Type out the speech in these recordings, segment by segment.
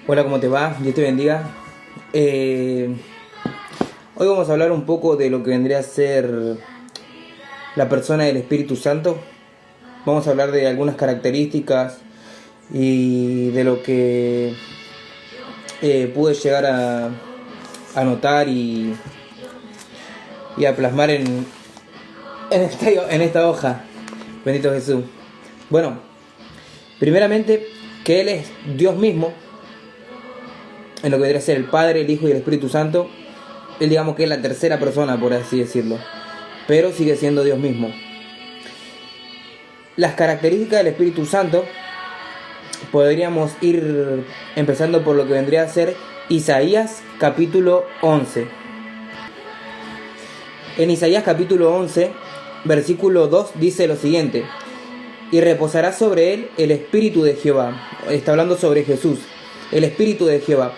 Hola, ¿cómo te va? Dios te bendiga. Hoy vamos a hablar un poco de lo que vendría a ser la persona del Espíritu Santo. Vamos a hablar de algunas características y de lo que pude llegar a notar y a plasmar en esta hoja. Bendito Jesús. Bueno, primeramente que Él es Dios mismo, en lo que vendría a ser el Padre, el Hijo y el Espíritu Santo. Él, digamos que es la tercera persona, por así decirlo, pero sigue siendo Dios mismo. Las características del Espíritu Santo, podríamos ir empezando por lo que vendría a ser Isaías capítulo 11. En Isaías capítulo 11, versículo 2 dice lo siguiente: y reposará sobre él el Espíritu de Jehová. Está hablando sobre Jesús. El Espíritu de Jehová,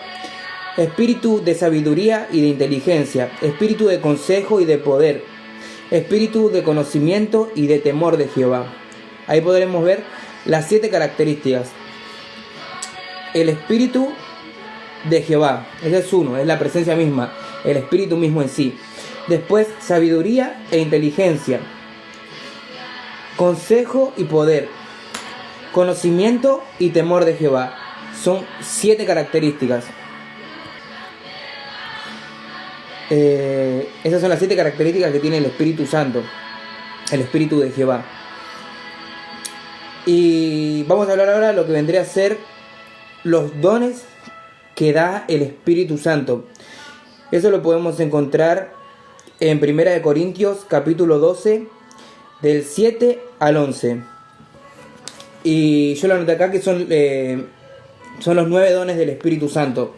espíritu de sabiduría y de inteligencia, espíritu de consejo y de poder, espíritu de conocimiento y de temor de Jehová. Ahí podremos ver las 7 características. El Espíritu de Jehová, ese es uno, es la presencia misma, el Espíritu mismo en sí. Después, sabiduría e inteligencia, consejo y poder, conocimiento y temor de Jehová. Son 7 características. Esas son las 7 características que tiene el Espíritu Santo, el Espíritu de Jehová. Y vamos a hablar ahora de lo que vendría a ser los dones que da el Espíritu Santo. Eso lo podemos encontrar en 1 Corintios capítulo 12, del 7 al 11. Y yo lo anoté acá que son los 9 dones del Espíritu Santo,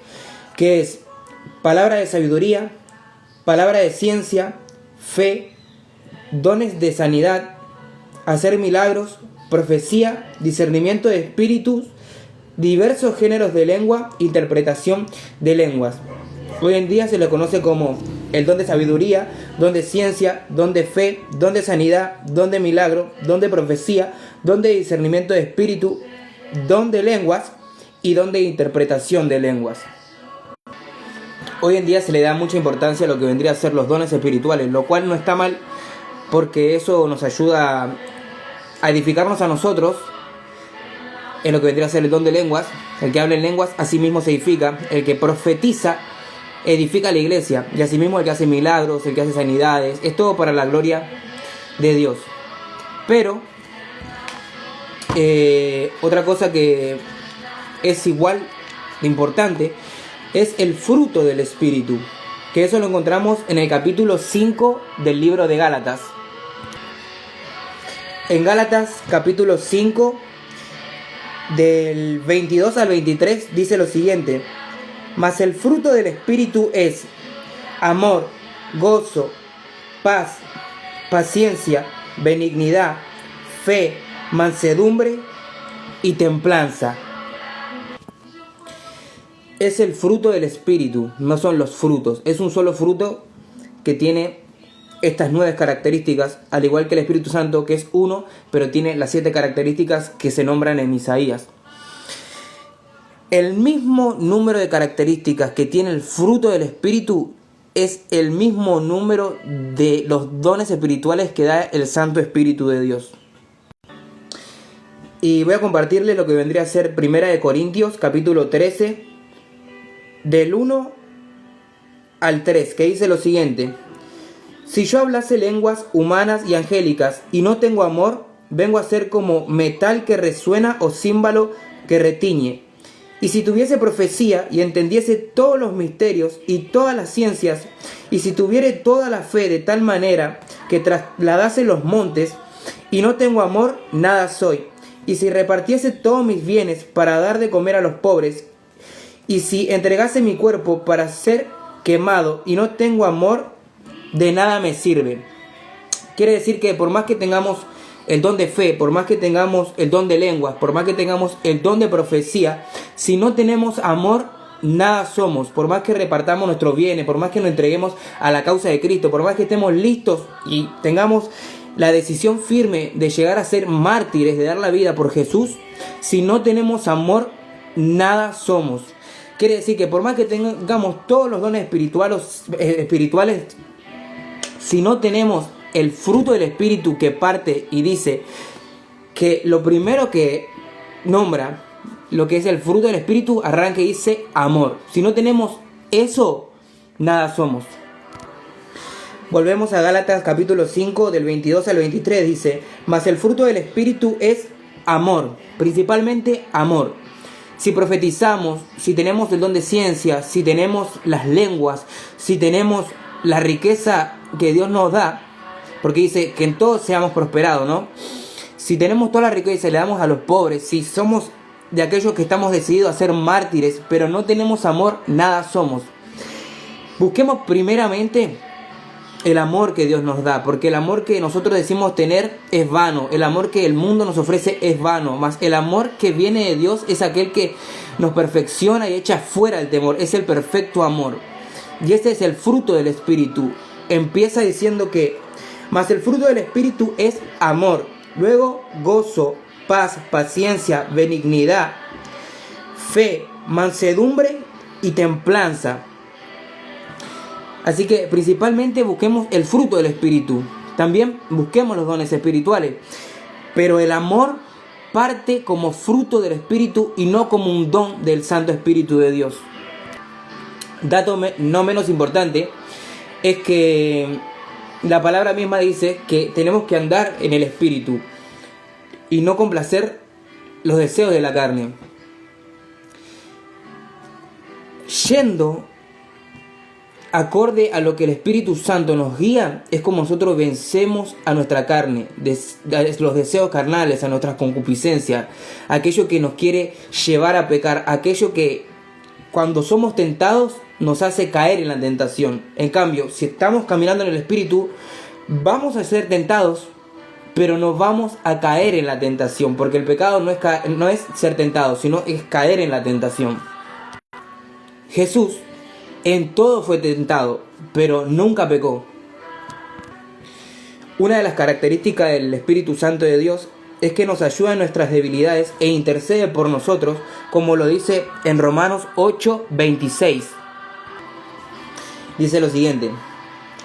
que es palabra de sabiduría, palabra de ciencia, fe, dones de sanidad, hacer milagros, profecía, discernimiento de espíritus, diversos géneros de lengua, interpretación de lenguas. Hoy en día se le conoce como el don de sabiduría, don de ciencia, don de fe, don de sanidad, don de milagro, don de profecía, don de discernimiento de espíritu, don de lenguas y don de interpretación de lenguas. Hoy en día se le da mucha importancia a lo que vendría a ser los dones espirituales, lo cual no está mal, porque eso nos ayuda a edificarnos a nosotros en lo que vendría a ser el don de lenguas. El que habla en lenguas asimismo se edifica, el que profetiza edifica a la iglesia, y asimismo el que hace milagros, el que hace sanidades, es todo para la gloria de Dios. Pero otra cosa que es igual de importante es el fruto del Espíritu, que eso lo encontramos en el capítulo 5 del libro de Gálatas. En Gálatas capítulo 5, del 22 al 23, dice lo siguiente: mas el fruto del Espíritu es amor, gozo, paz, paciencia, benignidad, fe, mansedumbre y templanza. Es el fruto del Espíritu, no son los frutos. Es un solo fruto que tiene estas 9 características, al igual que el Espíritu Santo, que es uno, pero tiene las 7 características que se nombran en Isaías. El mismo número de características que tiene el fruto del Espíritu es el mismo número de los dones espirituales que da el Santo Espíritu de Dios. Y voy a compartirles lo que vendría a ser 1 Corintios capítulo 13, del 1 al 3, que dice lo siguiente: si yo hablase lenguas humanas y angélicas y no tengo amor, vengo a ser como metal que resuena o címbalo que retiñe. Y si tuviese profecía y entendiese todos los misterios y todas las ciencias, y si tuviere toda la fe de tal manera que trasladase los montes, y no tengo amor, nada soy. Y si repartiese todos mis bienes para dar de comer a los pobres, y si entregase mi cuerpo para ser quemado y no tengo amor, de nada me sirve. Quiere decir que por más que tengamos el don de fe, por más que tengamos el don de lenguas, por más que tengamos el don de profecía, si no tenemos amor, nada somos. Por más que repartamos nuestros bienes, por más que nos entreguemos a la causa de Cristo, por más que estemos listos y tengamos la decisión firme de llegar a ser mártires, de dar la vida por Jesús, si no tenemos amor, nada somos. Quiere decir que por más que tengamos todos los dones espirituales, si no tenemos el fruto del Espíritu que parte y dice que lo primero que nombra, lo que es el fruto del Espíritu, arranca y dice amor. Si no tenemos eso, nada somos. Volvemos a Gálatas capítulo 5 del 22 al 23, dice: mas el fruto del Espíritu es amor, principalmente amor. Si profetizamos, si tenemos el don de ciencia, si tenemos las lenguas, si tenemos la riqueza que Dios nos da, porque dice que en todo seamos prosperados, ¿no? Si tenemos toda la riqueza y le damos a los pobres, si somos de aquellos que estamos decididos a ser mártires, pero no tenemos amor, nada somos. Busquemos primeramente el amor que Dios nos da, porque el amor que nosotros decimos tener es vano, el amor que el mundo nos ofrece es vano, mas el amor que viene de Dios es aquel que nos perfecciona y echa fuera el temor, es el perfecto amor. Y este es el fruto del Espíritu. Empieza diciendo que, mas el fruto del Espíritu es amor, luego gozo, paz, paciencia, benignidad, fe, mansedumbre y templanza. Así que principalmente busquemos el fruto del Espíritu. También busquemos los dones espirituales. Pero el amor parte como fruto del Espíritu y no como un don del Santo Espíritu de Dios. Dato no menos importante es que la palabra misma dice que tenemos que andar en el Espíritu y no complacer los deseos de la carne. Yendo acorde a lo que el Espíritu Santo nos guía, es como nosotros vencemos a nuestra carne, los deseos carnales, a nuestras concupiscencias, aquello que nos quiere llevar a pecar, aquello que cuando somos tentados nos hace caer en la tentación. En cambio, si estamos caminando en el Espíritu, vamos a ser tentados, pero no vamos a caer en la tentación, porque el pecado no es ser tentado, sino es caer en la tentación. Jesús en todo fue tentado, pero nunca pecó. Una de las características del Espíritu Santo de Dios es que nos ayuda en nuestras debilidades e intercede por nosotros, como lo dice en Romanos 8:26. Dice lo siguiente,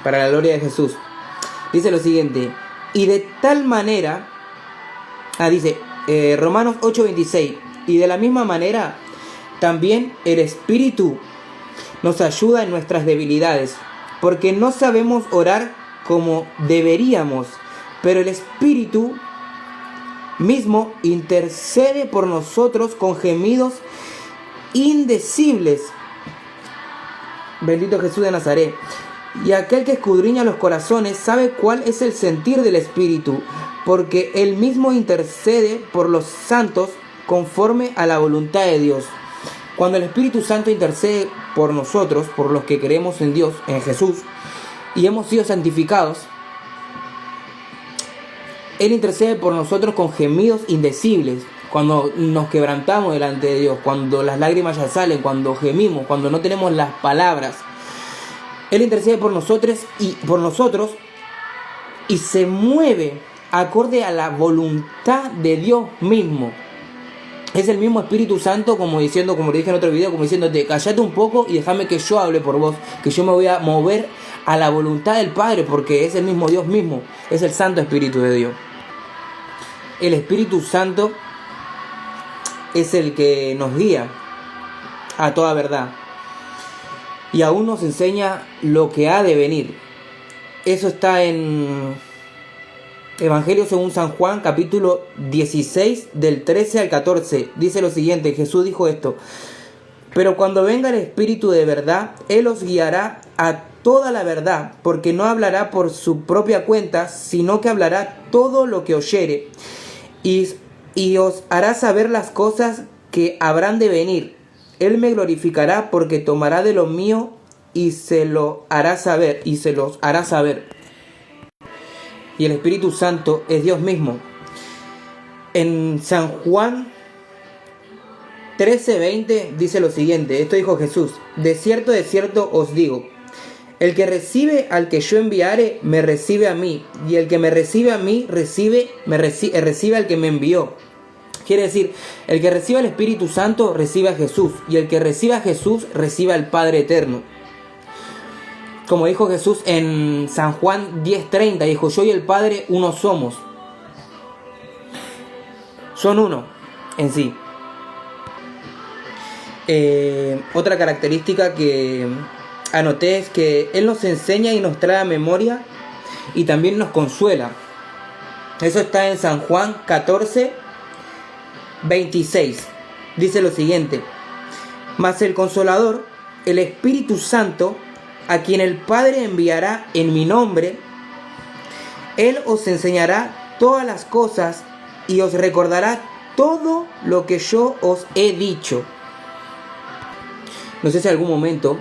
para la gloria de Jesús. Dice lo siguiente: y de tal manera, dice Romanos 8:26, y de la misma manera también el Espíritu nos ayuda en nuestras debilidades, porque no sabemos orar como deberíamos, pero el Espíritu mismo intercede por nosotros con gemidos indecibles. Bendito Jesús de Nazaret. Y aquel que escudriña los corazones sabe cuál es el sentir del Espíritu, porque él mismo intercede por los santos conforme a la voluntad de Dios. Cuando el Espíritu Santo intercede por nosotros, por los que creemos en Dios, en Jesús, y hemos sido santificados, Él intercede por nosotros con gemidos indecibles. Cuando nos quebrantamos delante de Dios, cuando las lágrimas ya salen, cuando gemimos, cuando no tenemos las palabras, Él intercede por nosotros y se mueve acorde a la voluntad de Dios mismo. Es el mismo Espíritu Santo como lo dije en otro video, como diciéndote: callate un poco y déjame que yo hable por vos, que yo me voy a mover a la voluntad del Padre, porque es el mismo Dios mismo, es el Santo Espíritu de Dios. El Espíritu Santo es el que nos guía a toda verdad y aún nos enseña lo que ha de venir. Eso está en Evangelio según San Juan, capítulo 16, del 13 al 14. Dice lo siguiente: Jesús dijo esto: pero cuando venga el Espíritu de verdad, Él os guiará a toda la verdad, porque no hablará por su propia cuenta, sino que hablará todo lo que oyere, y os hará saber las cosas que habrán de venir. Él me glorificará, porque tomará de lo mío y se lo hará saber, y se los hará saber. Y el Espíritu Santo es Dios mismo. En San Juan 13:20 dice lo siguiente: esto dijo Jesús: de cierto os digo, el que recibe al que yo enviare, me recibe a mí, y el que me recibe a mí, recibe al que me envió. Quiere decir, el que recibe el Espíritu Santo recibe a Jesús, y el que recibe a Jesús recibe al Padre Eterno. Como dijo Jesús en San Juan 10:30, dijo: yo y el Padre uno somos. Son uno en sí. Otra característica que anoté es que Él nos enseña y nos trae a memoria y también nos consuela. Eso está en San Juan 14:26. Dice lo siguiente: mas el Consolador, el Espíritu Santo, a quien el Padre enviará en mi nombre, Él os enseñará todas las cosas y os recordará todo lo que yo os he dicho. No sé si en algún momento,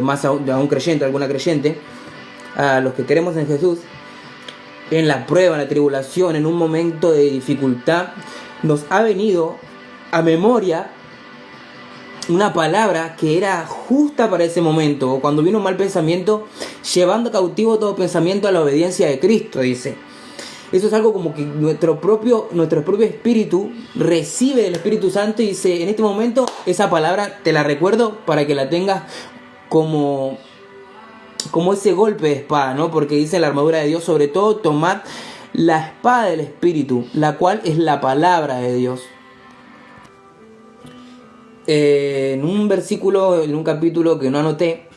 más a un creyente, alguna creyente, a los que queremos en Jesús, en la prueba, en la tribulación, en un momento de dificultad, nos ha venido a memoria una palabra que era justa para ese momento, o cuando vino un mal pensamiento, llevando cautivo todo pensamiento a la obediencia de Cristo, dice. Eso es algo como que nuestro propio espíritu recibe el Espíritu Santo y dice: en este momento esa palabra te la recuerdo para que la tengas como ese golpe de espada, ¿no? Porque dice la armadura de Dios, sobre todo tomad la espada del Espíritu, la cual es la palabra de Dios. En un versículo, en un capítulo que no anoté,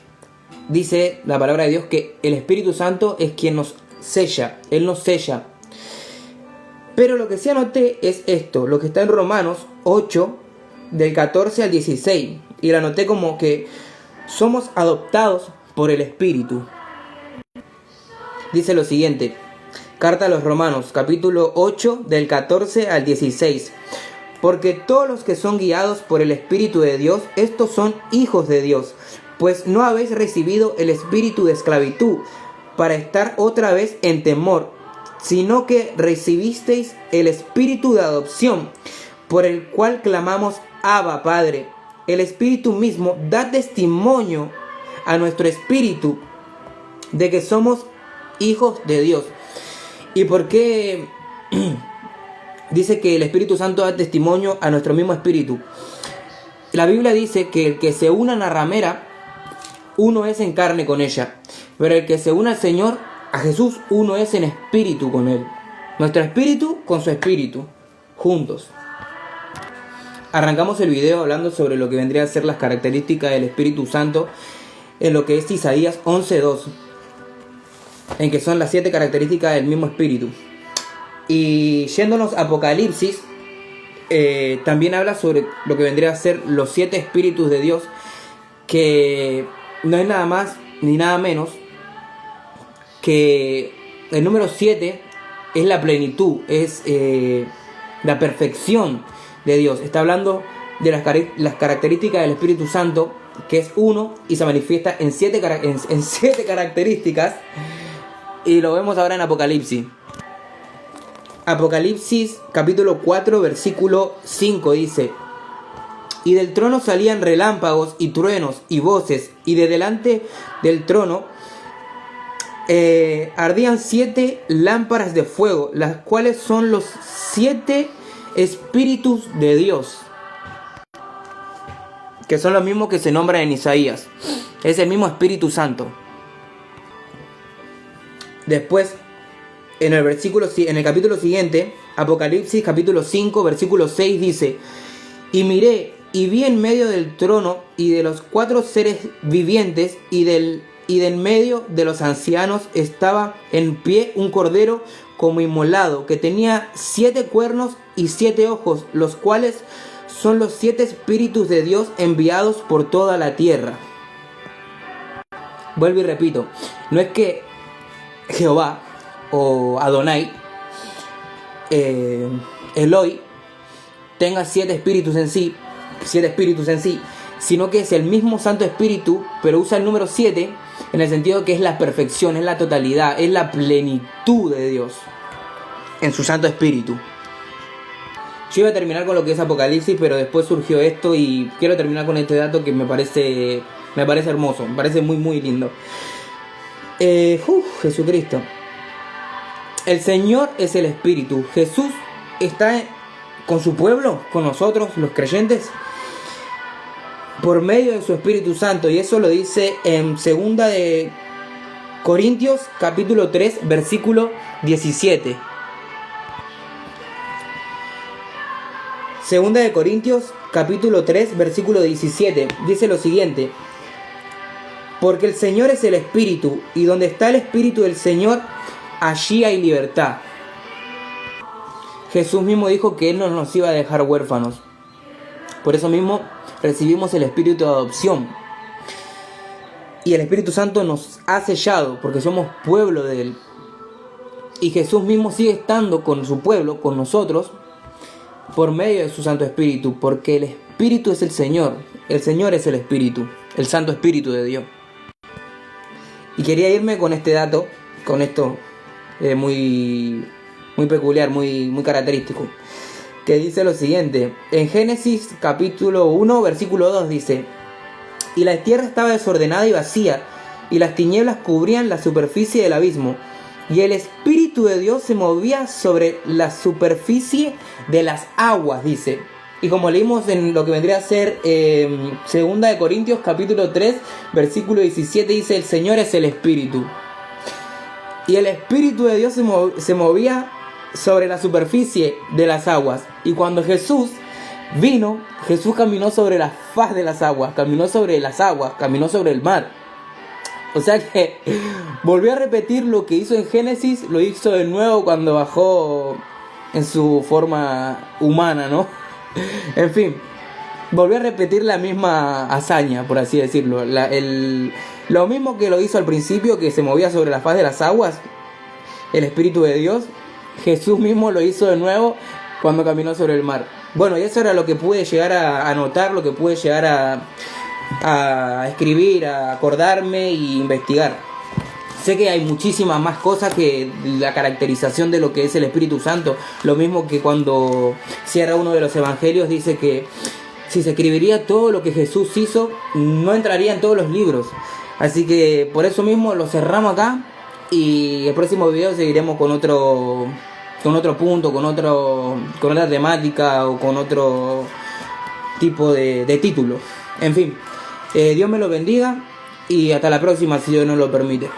dice la palabra de Dios que el Espíritu Santo es quien nos sella, Él nos sella. Pero lo que sí anoté es esto, lo que está en Romanos 8, del 14 al 16. Y lo anoté como que somos adoptados por el Espíritu. Dice lo siguiente: carta a los Romanos, capítulo 8, del 14 al 16. Porque todos los que son guiados por el Espíritu de Dios, estos son hijos de Dios. Pues no habéis recibido el espíritu de esclavitud para estar otra vez en temor, sino que recibisteis el espíritu de adopción, por el cual clamamos: Abba, Padre. El Espíritu mismo da testimonio a nuestro espíritu de que somos hijos de Dios. ¿Y por qué dice que el Espíritu Santo da testimonio a nuestro mismo espíritu? La Biblia dice que el que se une a una ramera, uno es en carne con ella, pero el que se une al Señor, a Jesús, uno es en espíritu con Él. Nuestro espíritu con su espíritu, juntos. Arrancamos el video hablando sobre lo que vendría a ser las características del Espíritu Santo en lo que es Isaías 11:2, en que son las 7 características del mismo espíritu. Y yéndonos a Apocalipsis, también habla sobre lo que vendría a ser los 7 espíritus de Dios, que no es nada más ni nada menos que el número 7 es la plenitud, es la perfección de Dios. Está hablando de las características del Espíritu Santo, que es uno y se manifiesta en 7 características, y lo vemos ahora en Apocalipsis. Apocalipsis capítulo 4 versículo 5 dice: y del trono salían relámpagos y truenos y voces, y de delante del trono ardían 7 lámparas de fuego, las cuales son los 7 espíritus de Dios, que son los mismos que se nombran en Isaías. Es el mismo Espíritu Santo. Después, en el capítulo siguiente, Apocalipsis capítulo 5 versículo 6 dice: y miré y vi en medio del trono y de los 4 seres vivientes y de en medio de los ancianos estaba en pie un cordero como inmolado, que tenía 7 cuernos y 7 ojos, los cuales son los 7 espíritus de Dios enviados por toda la tierra. Vuelvo y repito, no es que Jehová o Adonai, Eloi, tenga 7 espíritus en sí, sino que es el mismo Santo Espíritu, pero usa el número 7 en el sentido que es la perfección, es la totalidad, es la plenitud de Dios en su Santo Espíritu. Yo iba a terminar con lo que es Apocalipsis, pero después surgió esto y quiero terminar con este dato que me parece hermoso, me parece muy muy lindo. Jesucristo. El Señor es el Espíritu. Jesús está con su pueblo, con nosotros, los creyentes, por medio de su Espíritu Santo. Y eso lo dice en 2 de Corintios, capítulo 3, versículo 17. 2 de Corintios, capítulo 3, versículo 17. Dice lo siguiente: porque el Señor es el Espíritu, y donde está el Espíritu del Señor, allí hay libertad. Jesús mismo dijo que Él no nos iba a dejar huérfanos. Por eso mismo recibimos el Espíritu de adopción. Y el Espíritu Santo nos ha sellado porque somos pueblo de Él. Y Jesús mismo sigue estando con su pueblo, con nosotros, por medio de su Santo Espíritu. Porque el Espíritu es el Señor. El Señor es el Espíritu, el Santo Espíritu de Dios. Y quería irme con este dato, con esto muy peculiar, muy característico, que dice lo siguiente. En Génesis capítulo 1, versículo 2 dice: y la tierra estaba desordenada y vacía, y las tinieblas cubrían la superficie del abismo, y el Espíritu de Dios se movía sobre la superficie de las aguas, dice. Y como leímos en lo que vendría a ser 2 de Corintios capítulo 3, versículo 17, dice: el Señor es el Espíritu. Y el Espíritu de Dios se movía sobre la superficie de las aguas. Y cuando Jesús vino, Jesús caminó sobre la faz de las aguas, caminó sobre el mar. O sea que volvió a repetir lo que hizo en Génesis, lo hizo de nuevo cuando bajó en su forma humana, ¿no? En fin, volvió a repetir la misma hazaña, por así decirlo. Lo mismo que lo hizo al principio, que se movía sobre la faz de las aguas, el Espíritu de Dios, Jesús mismo lo hizo de nuevo cuando caminó sobre el mar. Bueno, y eso era lo que pude llegar a notar, lo que pude llegar a escribir, a acordarme e investigar. Sé que hay muchísimas más cosas que la caracterización de lo que es el Espíritu Santo. Lo mismo que cuando cierra uno de los evangelios, dice que si se escribiría todo lo que Jesús hizo, no entraría en todos los libros. Así que por eso mismo lo cerramos acá, y el próximo video seguiremos con otro punto, con otra temática o con otro tipo de título. En fin, Dios me lo bendiga y hasta la próxima, si Dios nos lo permite.